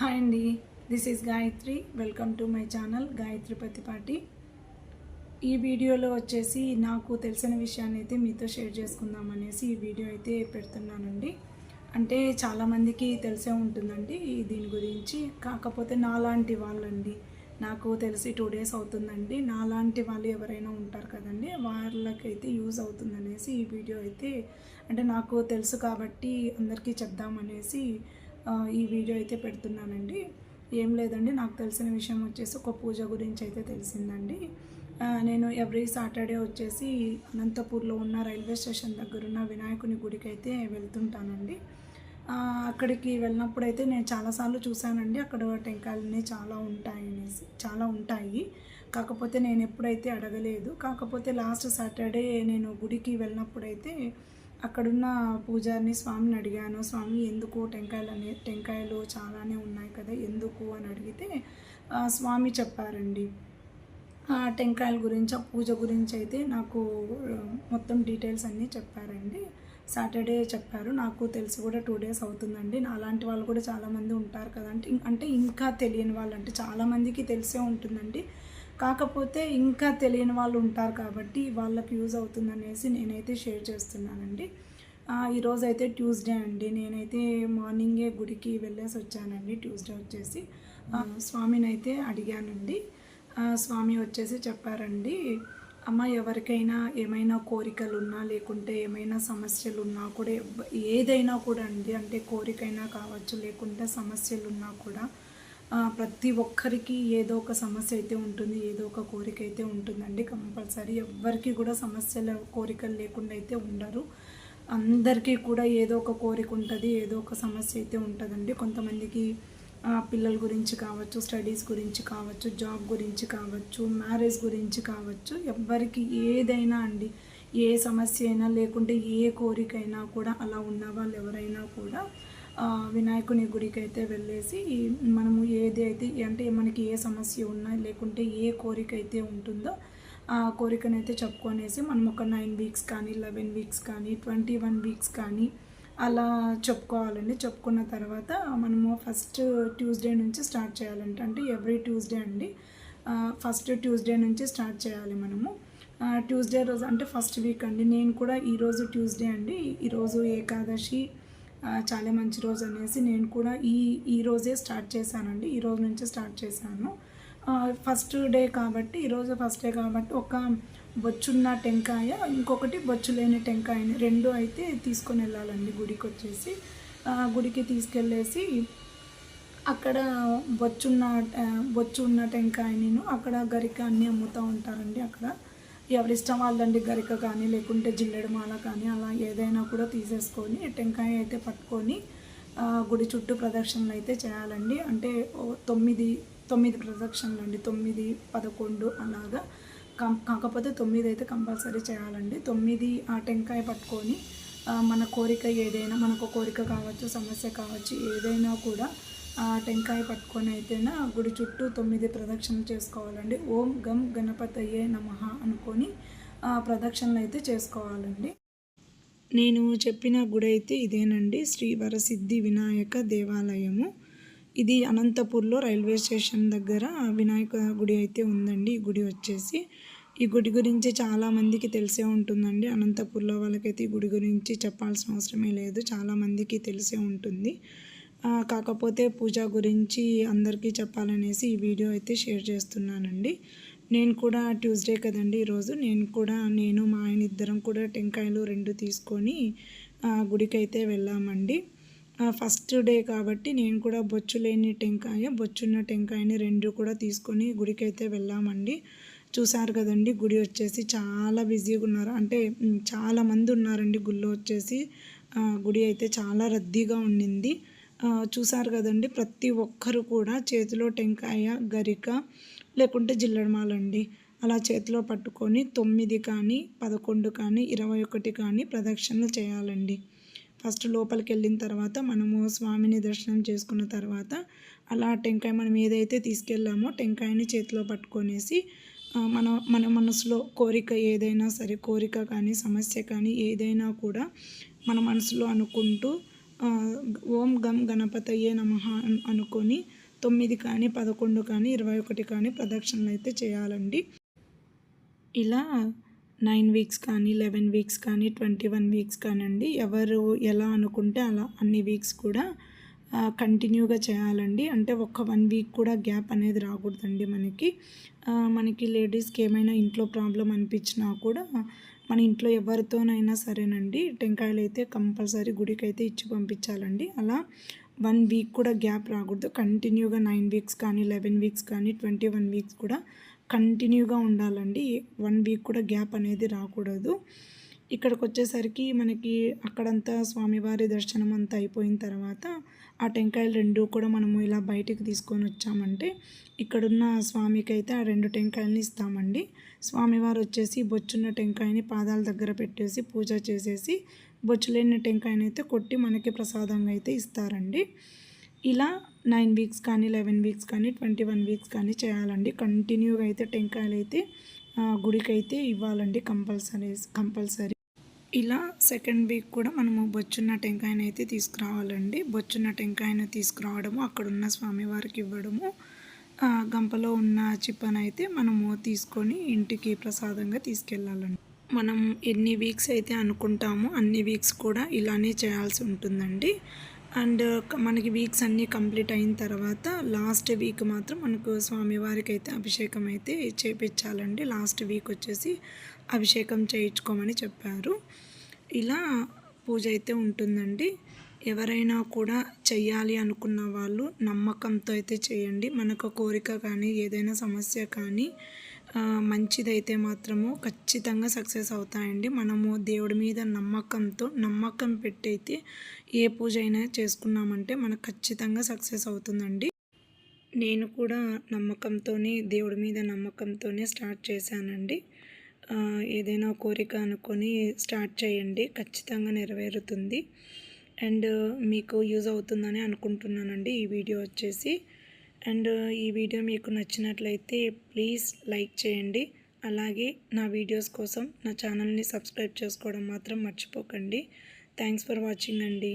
Hi అండి, this is Gayathri. Welcome to my channel Gayathri Pattipati. ఈ వీడియోలో వచ్చేసి నాకు తెలిసిన విషయాన్ని అయితే మీతో షేర్ చేసుకుందాం అనేసి ఈ వీడియో అయితే పెడుతున్నానండి. అంటే చాలామందికి తెలిసే ఉంటుందండి దీని గురించి. కాకపోతే నాలాంటి వాళ్ళండి, నాకు తెలిసి 2 డేస్ అవుతుందండి. నాలాంటి వాళ్ళు ఎవరైనా ఉంటారు కదండి, వాళ్ళకైతే యూజ్ అవుతుందనేసి ఈ వీడియో అయితే, అంటే నాకు తెలుసు కాబట్టి అందరికీ చెప్దామనేసి ఈ వీడియో అయితే పెడుతున్నానండి. ఏం లేదండి, నాకు తెలిసిన విషయం వచ్చేసి ఒక పూజ గురించి అయితే తెలిసిందండి. నేను ఎవ్రీ సాటర్డే వచ్చేసి అనంతపూర్లో ఉన్న రైల్వే స్టేషన్ దగ్గర ఉన్న వినాయకుని గుడికి అయితే వెళ్తుంటానండి. అక్కడికి వెళ్ళినప్పుడైతే నేను చాలాసార్లు చూశానండి, అక్కడ టెంకాయలన్నీ చాలా ఉంటాయి. కాకపోతే నేను ఎప్పుడైతే అడగలేదు. కాకపోతే లాస్ట్ సాటర్డే నేను గుడికి వెళ్ళినప్పుడైతే అక్కడున్న పూజారిని, స్వామిని అడిగాను, స్వామి ఎందుకు టెంకాయలు చాలానే ఉన్నాయి కదా, ఎందుకు అని అడిగితే స్వామి చెప్పారండి. టెంకాయల గురించి, ఆ పూజ గురించి అయితే నాకు మొత్తం డీటెయిల్స్ అన్నీ చెప్పారండి. సాటర్డే చెప్పారు. నాకు తెలిసి కూడా 2 డేస్ అవుతుందండి. నాలాంటి వాళ్ళు కూడా చాలామంది ఉంటారు కదంటే, అంటే ఇంకా తెలియని వాళ్ళు, అంటే చాలామందికి తెలిసే ఉంటుందండి. కాకపోతే ఇంకా తెలియని వాళ్ళు ఉంటారు కాబట్టి వాళ్ళకి యూజ్ అవుతుందనేసి నేనైతే షేర్ చేస్తున్నానండి. ఈరోజైతే ట్యూస్డే అండి. నేనైతే మార్నింగే గుడికి వెళ్ళేసి వచ్చానండి. ట్యూస్డే వచ్చేసి స్వామిని అయితే అడిగానండి. స్వామి వచ్చేసి చెప్పారండి, అమ్మ ఎవరికైనా ఏమైనా కోరికలున్నా లేకుంటే ఏమైనా సమస్యలున్నా కూడా, ఏదైనా కూడా అండి, అంటే కోరికైనా కావచ్చు లేకుంటే సమస్యలున్నా కూడా ప్రతి ఒక్కరికి ఏదో ఒక సమస్య అయితే ఉంటుంది, ఏదో ఒక కోరిక అయితే ఉంటుందండి కంపల్సరీ. ఎవ్వరికి కూడా సమస్యలు కోరికలు లేకుండా అయితే ఉండరు. అందరికీ కూడా ఏదో ఒక కోరిక ఉంటుంది, ఏదో ఒక సమస్య అయితే ఉంటుందండి. కొంతమందికి పిల్లల గురించి కావచ్చు, స్టడీస్ గురించి కావచ్చు, జాబ్ గురించి కావచ్చు, మ్యారేజ్ గురించి కావచ్చు, ఎవ్వరికి ఏదైనా అండి, ఏ సమస్య అయినా లేకుంటే ఏ కోరికైనా కూడా అలా ఉన్న వాళ్ళు ఎవరైనా కూడా వినాయకుని గుడికి అయితే వెళ్ళేసి మనము ఏది అయితే, అంటే మనకి ఏ సమస్య ఉన్నా లేకుంటే ఏ కోరిక అయితే ఉంటుందో ఆ కోరికనైతే చెప్పుకొనేసి మనం ఒక 9 వీక్స్ కానీ, 11 వీక్స్ కానీ, 21 వీక్స్ కానీ అలా చెప్పుకోవాలండి. చెప్పుకున్న తర్వాత మనము ఫస్ట్ ట్యూస్డే నుంచి స్టార్ట్ చేయాలంట. అంటే ఎవ్రీ ట్యూస్డే అండి, ఫస్ట్ ట్యూస్డే నుంచి స్టార్ట్ చేయాలి మనము. ట్యూస్డే రోజు అంటే ఫస్ట్ వీక్ అండి. నేను కూడా ఈరోజు ట్యూస్డే అండి, ఈరోజు ఏకాదశి, చాలా మంచి రోజు అనేసి నేను కూడా ఈ రోజే స్టార్ట్ చేశానండి. ఈ రోజు నుంచి స్టార్ట్ చేశాను. ఫస్ట్ డే కాబట్టి, ఈరోజు ఫస్ట్ డే కాబట్టి ఒక బొచ్చున్న టెంకాయ, ఇంకొకటి బొచ్చు లేని టెంకాయని 2 అయితే తీసుకొని వెళ్ళాలండి గుడికి వచ్చేసి. గుడికి తీసుకెళ్ళేసి అక్కడ బొచ్చు ఉన్న టెంకాయని అక్కడ గరిక అన్నీ అమ్ముతూ ఉంటారండి. అక్కడ ఎవరిష్టం వాళ్ళండి, గరిక కానీ లేకుంటే జిల్లెడు మాల కానీ అలా ఏదైనా కూడా తీసేసుకొని టెంకాయ అయితే పట్టుకొని గుడి చుట్టూ ప్రదక్షిణలు అయితే చేయాలండి. అంటే 9 ప్రదక్షిణలు అండి, 9, 11 అలాగా. కాకపోతే 9 అయితే కంపల్సరీ చేయాలండి. 9 ఆ టెంకాయ పట్టుకొని మన కోరిక ఏదైనా, మనకు కోరిక కావచ్చు, సమస్య కావచ్చు, ఏదైనా కూడా టెంకాయ పట్టుకొని అయితేనా గుడి చుట్టూ 9 ప్రదక్షిణలు చేసుకోవాలండి. ఓం గం గణపతయే నమః అనుకొని ప్రదక్షిణలు అయితే చేసుకోవాలండి. నేను చెప్పిన గుడి అయితే ఇదేనండి, శ్రీ వరసిద్ధి వినాయక దేవాలయము. ఇది అనంతపూర్లో రైల్వే స్టేషన్ దగ్గర వినాయక గుడి అయితే ఉందండి. ఈ గుడి వచ్చేసి, ఈ గుడి గురించి చాలామందికి తెలిసే ఉంటుందండి. అనంతపూర్లో వాళ్ళకైతే ఈ గుడి గురించి చెప్పాల్సిన అవసరమే లేదు, చాలామందికి తెలిసే ఉంటుంది. కాకపోతే పూజ గురించి అందరికీ చెప్పాలనేసి ఈ వీడియో అయితే షేర్ చేస్తున్నానండి. నేను కూడా ట్యూస్డే కదండి ఈరోజు, నేను మా ఆయన ఇద్దరం కూడా టెంకాయలు 2 తీసుకొని గుడికి అయితే వెళ్ళామండి. ఫస్ట్ డే కాబట్టి నేను కూడా బొచ్చున్న టెంకాయని 2 కూడా తీసుకొని గుడికి అయితే వెళ్ళామండి. చూసారు కదండి, గుడి వచ్చేసి చాలా బిజీగా ఉన్నారు, అంటే చాలామంది ఉన్నారండి గుళ్ళో వచ్చేసి. గుడి అయితే చాలా రద్దీగా ఉండింది. చూసారు కదండి, ప్రతి ఒక్కరు కూడా చేతిలో టెంకాయ, గరిక లేకుంటే జిల్లెడమాలండి అలా చేతిలో పట్టుకొని 9 కానీ, 11 కానీ, 21 కానీ ప్రదక్షిణలు చేయాలండి. ఫస్ట్ లోపలికి వెళ్ళిన తర్వాత మనము స్వామిని దర్శనం చేసుకున్న తర్వాత అలా టెంకాయ మనం ఏదైతే తీసుకెళ్ళామో టెంకాయని చేతిలో పట్టుకొనేసి మన మనసులో కోరిక ఏదైనా సరే, కోరిక కానీ సమస్య కానీ ఏదైనా కూడా మన మనసులో అనుకుంటూ ఓం గం గణపతయే నమః అనుకొని 9 కానీ 11 కానీ 21 కానీ ప్రదక్షిణలు అయితే చేయాలండి. ఇలా 9 వీక్స్ కానీ 11 వీక్స్ కానీ 21 వీక్స్ కానండి, ఎవరు ఎలా అనుకుంటే అలా అన్ని వీక్స్ కూడా కంటిన్యూగా చేయాలండి. అంటే ఒక 1 వీక్ కూడా గ్యాప్ అనేది రాకూడదండి మనకి. మనకి లేడీస్కి ఏమైనా ఇంట్లో ప్రాబ్లం అనిపించినా కూడా మన ఇంట్లో ఎవరితోనైనా సరేనండి, టెంకాయలు అయితే కంపల్సరీ గుడికైతే ఇచ్చి పంపించాలండి. అలా 1 వీక్ కూడా గ్యాప్ రాకూడదు. కంటిన్యూగా 9 వీక్స్ కానీ 11 వీక్స్ కానీ 21 వీక్స్ కూడా కంటిన్యూగా ఉండాలండి. 1 వీక్ కూడా గ్యాప్ అనేది రాకూడదు. ఇక్కడికి వచ్చేసరికి మనకి అక్కడంతా స్వామివారి దర్శనం అంతా అయిపోయిన తర్వాత ఆ టెంకాయలు 2 కూడా మనము ఇలా బయటికి తీసుకొని వచ్చామంటే ఇక్కడున్న స్వామికి అయితే ఆ 2 టెంకాయలని ఇస్తామండి. స్వామివారు వచ్చేసి బొచ్చున్న టెంకాయని పాదాల దగ్గర పెట్టేసి పూజ చేసేసి బొచ్చులేని టెంకాయని అయితే కొట్టి మనకి ప్రసాదంగా అయితే ఇస్తారండి. ఇలా 9 వీక్స్ కానీ 11 వీక్స్ కానీ 21 వీక్స్ కానీ చేయాలండి. కంటిన్యూగా అయితే టెంకాయలు అయితే గుడికైతే ఇవ్వాలండి కంపల్సరీ. ఇలా సెకండ్ వీక్ కూడా మనము బొచ్చున్న టెంకాయని అయితే తీసుకురావాలండి. బొచ్చున్న టెంకాయను తీసుకురావడము, అక్కడున్న స్వామివారికి ఇవ్వడము, గంపలో ఉన్న చిప్పనైతే మనము తీసుకొని ఇంటికి ప్రసాదంగా తీసుకెళ్ళాలండి. మనం ఎన్ని వీక్స్ అయితే అనుకుంటామో అన్ని వీక్స్ కూడా ఇలానే చేయాల్సి ఉంటుందండి. అండ్ మనకి వీక్స్ అన్నీ కంప్లీట్ అయిన తర్వాత లాస్ట్ వీక్ మాత్రం మనకు స్వామివారికి అయితే అభిషేకం అయితే చేయించాలండి. లాస్ట్ వీక్ వచ్చేసి అభిషేకం చేయించుకోమని చెప్పారు. ఇలా పూజ అయితే ఉంటుందండి. ఎవరైనా కూడా చెయ్యాలి అనుకున్న వాళ్ళు నమ్మకంతో అయితే చేయండి. మనకు కోరిక కానీ ఏదైనా సమస్య కానీ మంచిదైతే మాత్రము ఖచ్చితంగా సక్సెస్ అవుతాయండి. మనము దేవుడి మీద నమ్మకం పెట్టయితే ఏ పూజ అయినా చేసుకున్నామంటే మనకు ఖచ్చితంగా సక్సెస్ అవుతుందండి. నేను కూడా దేవుడి మీద నమ్మకంతోనే స్టార్ట్ చేశానండి. ఏదైనా కోరిక అనుకొని స్టార్ట్ చేయండి, ఖచ్చితంగా నెరవేరుతుంది. అండ్ మీకు యూజ్ అవుతుందని అనుకుంటున్నానండి ఈ వీడియో వచ్చేసి. అండ్ ఈ వీడియో మీకు నచ్చినట్లయితే ప్లీజ్ లైక్ చేయండి. అలాగే నా వీడియోస్ కోసం నా ఛానల్ని సబ్స్క్రైబ్ చేసుకోవడం మాత్రం మర్చిపోకండి. థ్యాంక్స్ ఫర్ వాచింగ్ అండి.